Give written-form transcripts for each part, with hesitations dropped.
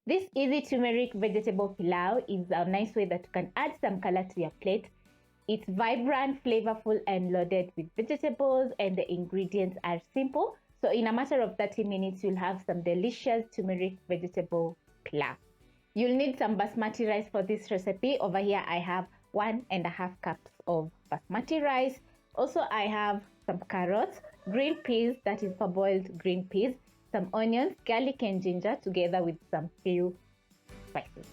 This easy turmeric vegetable pilau is a nice way that you can add some color to your plate. It's vibrant, flavorful, and loaded with vegetables, and the ingredients are simple. So in a matter of 30 minutes, you'll have some delicious turmeric vegetable pilau. You'll need some basmati rice for this recipe. Over here, I have 1.5 cups of basmati rice. Also, I have some carrots, green peas, that is parboiled green peas, some onions, garlic and ginger, together with some few spices.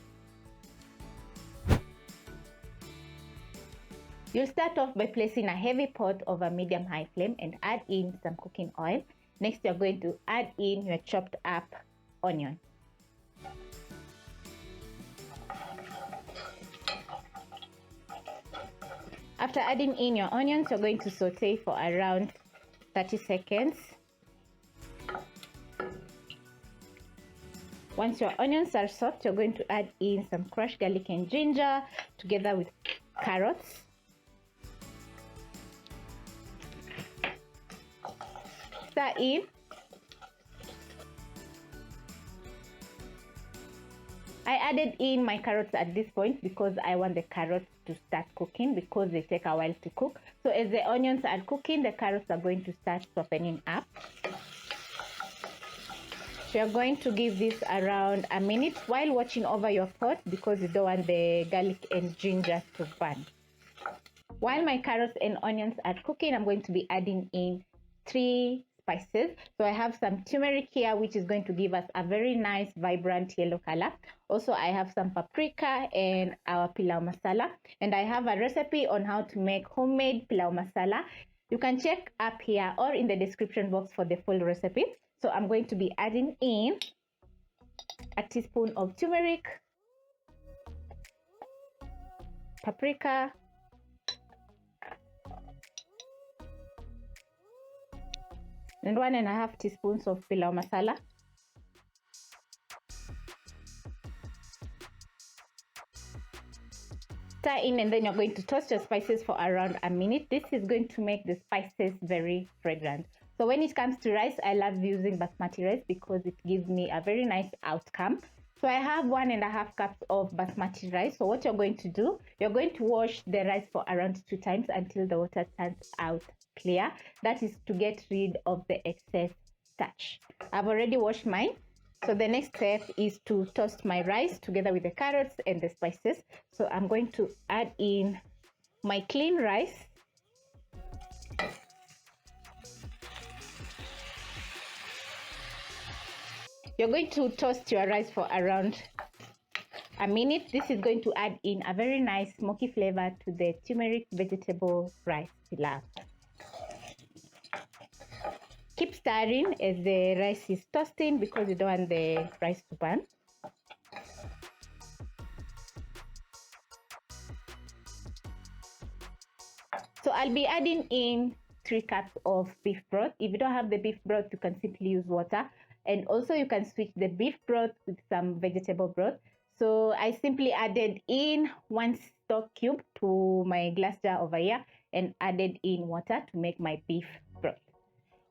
You'll start off by placing a heavy pot over medium-high flame and add in some cooking oil. Next, you're going to add in your chopped up onion. After adding in your onions, you're going to saute for around 30 seconds. Once your onions are soft, you're going to add in some crushed garlic and ginger together with carrots. Stir in. I added in my carrots at this point because I want the carrots to start cooking, because they take a while to cook. So as the onions are cooking, the carrots are going to start softening up. So you're going to give this around a minute while watching over your pot, because you don't want the garlic and ginger to burn. While my carrots and onions are cooking, I'm going to be adding in 3 spices. So I have some turmeric here, which is going to give us a very nice vibrant yellow color. Also, I have some paprika and our pilau masala, and I have a recipe on how to make homemade pilau masala. You can check up here or in the description box for the full recipe. So I'm going to be adding in a teaspoon of turmeric, paprika, and 1.5 teaspoons of pilau masala. Stir in, and then you're going to toast your spices for around a minute. This is going to make the spices very fragrant. So when it comes to rice, I love using basmati rice because it gives me a very nice outcome. So I have 1.5 cups of basmati rice. So what you're going to do, you're going to wash the rice for around 2 times until the water turns out clear. That is to get rid of the excess starch. I've already washed mine. So the next step is to toast my rice together with the carrots and the spices. So I'm going to add in my clean rice. You're going to toast your rice for around a minute. This is going to add in a very nice smoky flavor to the turmeric vegetable rice pilau. Keep stirring as the rice is toasting because you don't want the rice to burn. So I'll be adding in 3 cups of beef broth. If you don't have the beef broth, you can simply use water. And also you can switch the beef broth with some vegetable broth. So I simply added in 1 stock cube to my glass jar over here and added in water to make my beef broth.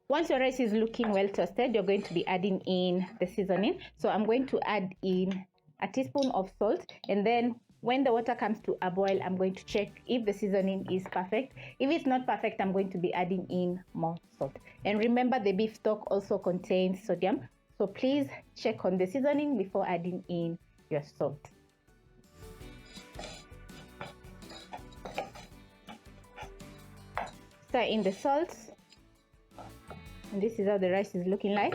Once your rice is looking well toasted, you're going to be adding in the seasoning. So I'm going to add in a teaspoon of salt, and then when the water comes to a boil, I'm going to check if the seasoning is perfect. If it's not perfect, I'm going to be adding in more salt. And remember, the beef stock also contains sodium, so please check on the seasoning before adding in your salt. Stir in the salt. And this is how the rice is looking like.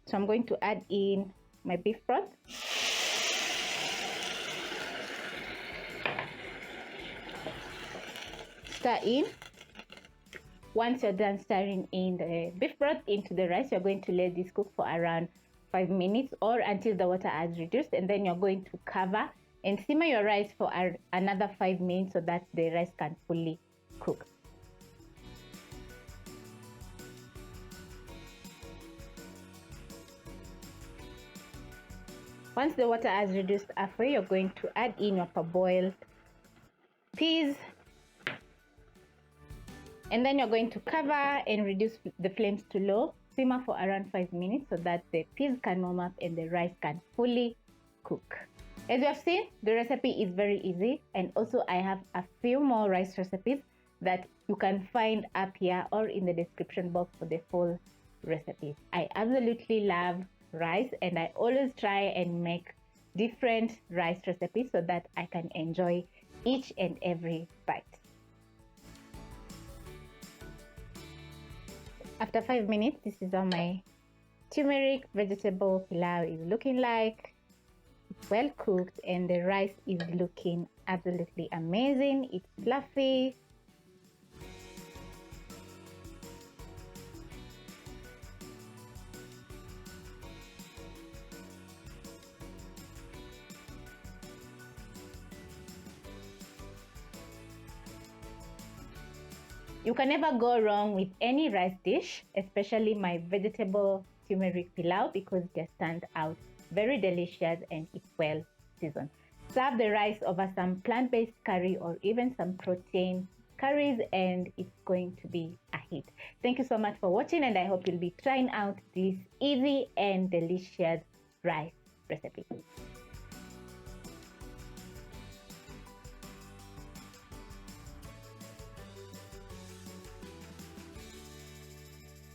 So I'm going to add in my beef broth. Stir in. Once you're done stirring in the beef broth into the rice, you're going to let this cook for around 5 minutes or until the water has reduced, and then you're going to cover and simmer your rice for another 5 minutes so that the rice can fully cook. Once the water has reduced halfway, you're going to add in your parboiled peas, and then you're going to cover and reduce the flames to low. Simmer for around 5 minutes so that the peas can warm up and the rice can fully cook. As you have seen, the recipe is very easy, and also I have a few more rice recipes that you can find up here or in the description box for the full recipes. I absolutely love rice, and I always try and make different rice recipes so that I can enjoy each and every bite. After 5 minutes, this is how my turmeric vegetable pilau is looking like. It's well cooked and the rice is looking absolutely amazing. It's fluffy. You can never go wrong with any rice dish, especially my vegetable turmeric pilau, because it just stands out very delicious and it's well seasoned. Serve the rice over some plant-based curry or even some protein curries and it's going to be a hit. Thank you so much for watching, and I hope you'll be trying out this easy and delicious rice recipe.